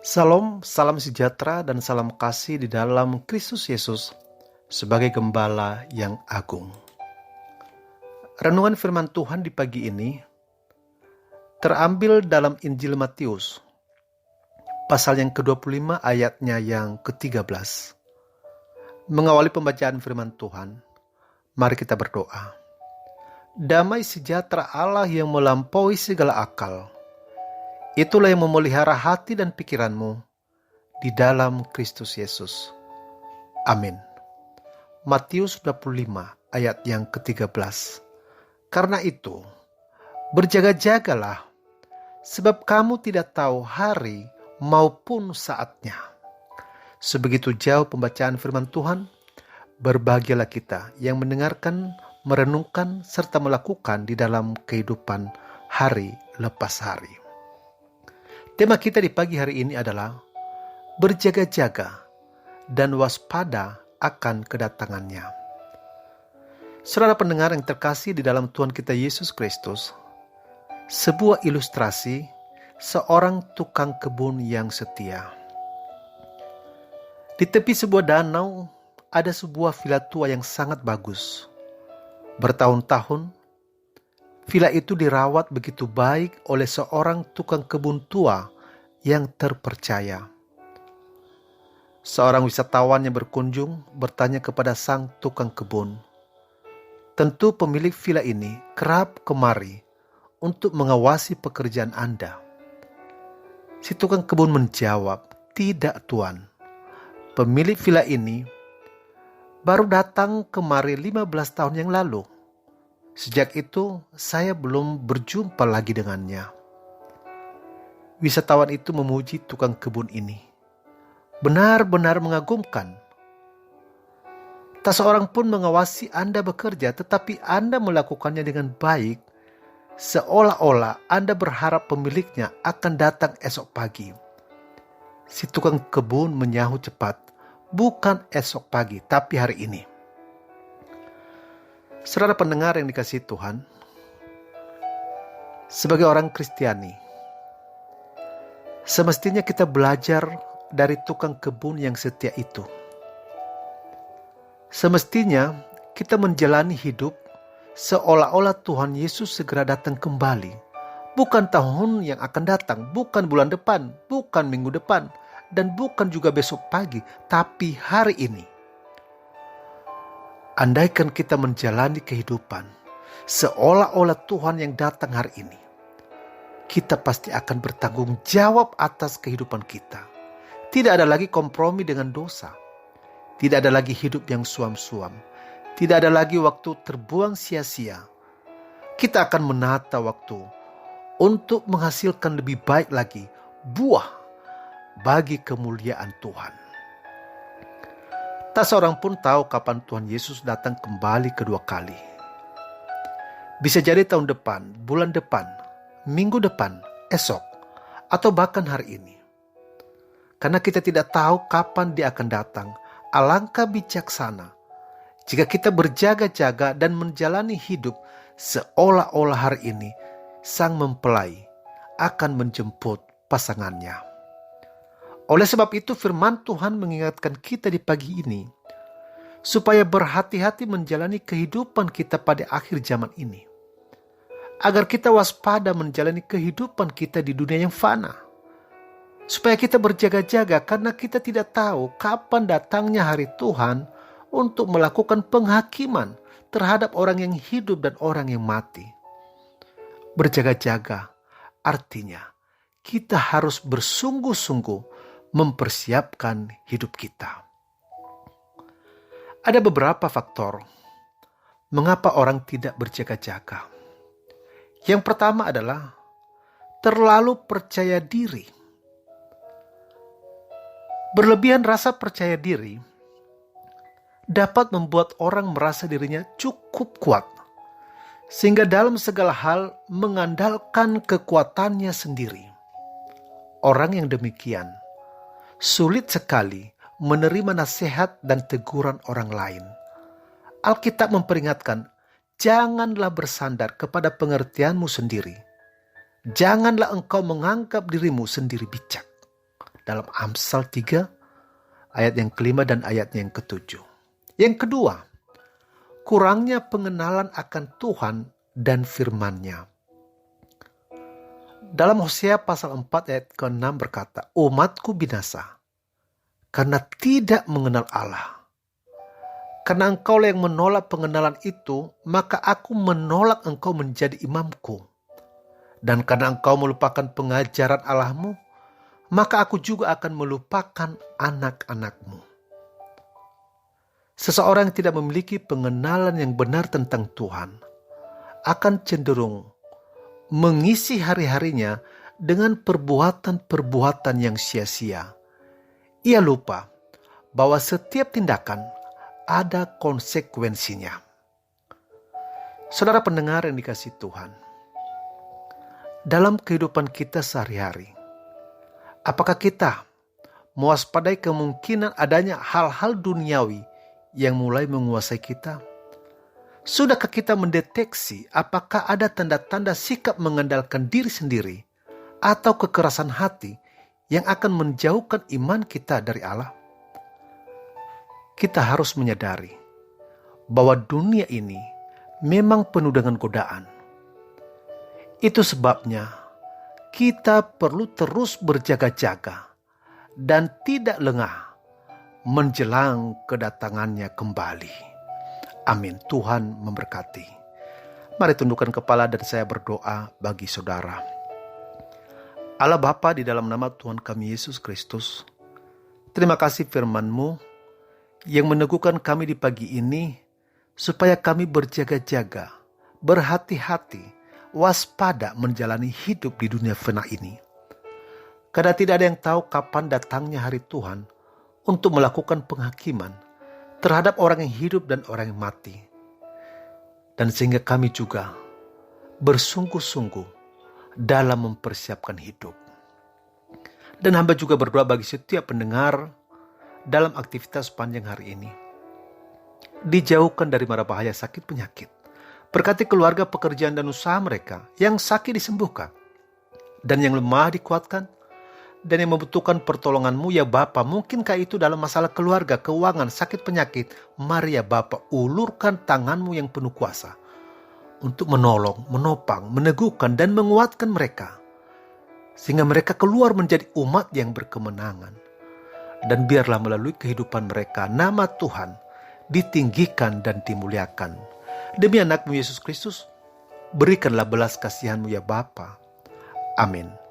Salam, salam sejahtera dan salam kasih di dalam Kristus Yesus sebagai Gembala yang agung. Renungan firman Tuhan di pagi ini terambil dalam Injil Matius, pasal yang ke-25 ayatnya yang ke-13. Mengawali pembacaan firman Tuhan, mari kita berdoa. Damai sejahtera Allah yang melampaui segala akal, itulah yang memelihara hati dan pikiranmu di dalam Kristus Yesus. Amin. Matius 25 ayat yang ke-13. Karena itu, berjaga-jagalah, sebab kamu tidak tahu hari maupun saatnya. Sebegitu jauh pembacaan firman Tuhan, berbahagialah kita yang mendengarkan, merenungkan, serta melakukan di dalam kehidupan hari lepas hari. Tema kita di pagi hari ini adalah berjaga-jaga dan waspada akan kedatangannya. Saudara pendengar yang terkasih di dalam Tuhan kita Yesus Kristus, sebuah ilustrasi seorang tukang kebun yang setia. Di tepi sebuah danau ada sebuah villa tua yang sangat bagus. Bertahun-tahun villa itu dirawat begitu baik oleh seorang tukang kebun tua yang terpercaya. Seorang wisatawan yang berkunjung bertanya kepada sang tukang kebun. Tentu pemilik villa ini kerap kemari untuk mengawasi pekerjaan Anda. Si tukang kebun menjawab, "Tidak, Tuan. Pemilik villa ini baru datang kemari 15 tahun yang lalu. Sejak itu, saya belum berjumpa lagi dengannya." Wisatawan itu memuji tukang kebun ini. Benar-benar mengagumkan. Tak seorang pun mengawasi Anda bekerja, tetapi Anda melakukannya dengan baik, seolah-olah Anda berharap pemiliknya akan datang esok pagi. Si tukang kebun menyahut cepat, "Bukan esok pagi, tapi hari ini." Saudara pendengar yang dikasihi Tuhan, sebagai orang Kristiani, semestinya kita belajar dari tukang kebun yang setia itu. Semestinya kita menjalani hidup seolah-olah Tuhan Yesus segera datang kembali. Bukan tahun yang akan datang, bukan bulan depan, bukan minggu depan, dan bukan juga besok pagi, tapi hari ini. Andaikan kita menjalani kehidupan seolah-olah Tuhan yang datang hari ini, kita pasti akan bertanggung jawab atas kehidupan kita. Tidak ada lagi kompromi dengan dosa. Tidak ada lagi hidup yang suam-suam. Tidak ada lagi waktu terbuang sia-sia. Kita akan menata waktu untuk menghasilkan lebih baik lagi buah bagi kemuliaan Tuhan. Tak seorang pun tahu kapan Tuhan Yesus datang kembali kedua kali. Bisa jadi tahun depan, bulan depan, minggu depan, esok, atau bahkan hari ini. Karena kita tidak tahu kapan dia akan datang, alangkah bijaksana jika kita berjaga-jaga dan menjalani hidup seolah-olah hari ini sang mempelai akan menjemput pasangannya. Oleh sebab itu firman Tuhan mengingatkan kita di pagi ini supaya berhati-hati menjalani kehidupan kita pada akhir zaman ini, agar kita waspada menjalani kehidupan kita di dunia yang fana. Supaya kita berjaga-jaga karena kita tidak tahu kapan datangnya hari Tuhan untuk melakukan penghakiman terhadap orang yang hidup dan orang yang mati. Berjaga-jaga artinya kita harus bersungguh-sungguh mempersiapkan hidup kita. Ada beberapa faktor mengapa orang tidak berjaga-jaga. Yang pertama adalah terlalu percaya diri. Berlebihan rasa percaya diri dapat membuat orang merasa dirinya cukup kuat, sehingga dalam segala hal mengandalkan kekuatannya sendiri. Orang yang demikian sulit sekali menerima nasihat dan teguran orang lain. Alkitab memperingatkan, janganlah bersandar kepada pengertianmu sendiri. Janganlah engkau menganggap dirimu sendiri bijak. dalam Amsal 3 ayat yang kelima dan ayatnya yang ketujuh. Yang kedua, kurangnya pengenalan akan Tuhan dan firman-Nya. Dalam Hosea pasal 4 ayat ke-6 berkata, umatku binasa karena tidak mengenal Allah. Karena engkau yang menolak pengenalan itu, maka aku menolak engkau menjadi imamku. Dan karena engkau melupakan pengajaran Allahmu, maka aku juga akan melupakan anak-anakmu. Seseorang yang tidak memiliki pengenalan yang benar tentang Tuhan akan cenderung mengisi hari-harinya dengan perbuatan-perbuatan yang sia-sia. Ia lupa bahwa setiap tindakan ada konsekuensinya. Saudara pendengar yang dikasihi Tuhan, dalam kehidupan kita sehari-hari, apakah kita mewaspadai kemungkinan adanya hal-hal duniawi yang mulai menguasai kita? Sudahkah kita mendeteksi apakah ada tanda-tanda sikap mengandalkan diri sendiri atau kekerasan hati yang akan menjauhkan iman kita dari Allah? Kita harus menyadari bahwa dunia ini memang penuh dengan godaan. Itu sebabnya kita perlu terus berjaga-jaga dan tidak lengah menjelang kedatangannya kembali. Amin. Tuhan memberkati. Mari tundukkan kepala dan saya berdoa bagi saudara. Allah Bapa, di dalam nama Tuhan kami Yesus Kristus, terima kasih firman-Mu yang meneguhkan kami di pagi ini supaya kami berjaga-jaga, berhati-hati, waspada menjalani hidup di dunia fana ini. Karena tidak ada yang tahu kapan datangnya hari Tuhan untuk melakukan penghakiman terhadap orang yang hidup dan orang yang mati. Dan sehingga kami juga bersungguh-sungguh dalam mempersiapkan hidup. Dan hamba juga berdoa bagi setiap pendengar dalam aktivitas panjang hari ini. Dijauhkan dari mara bahaya sakit penyakit. Berkati keluarga, pekerjaan dan usaha mereka. Yang sakit disembuhkan. Dan yang lemah dikuatkan. Dan yang membutuhkan pertolongan-Mu ya Bapa. Mungkinkah itu dalam masalah keluarga, keuangan, sakit penyakit. Mari ya Bapa, ulurkan tangan-Mu yang penuh kuasa. Untuk menolong, menopang, meneguhkan dan menguatkan mereka. Sehingga mereka keluar menjadi umat yang berkemenangan. Dan biarlah melalui kehidupan mereka nama Tuhan ditinggikan dan dimuliakan. Demi anak-Mu Yesus Kristus, berikanlah belas kasihan-Mu ya Bapa. Amin.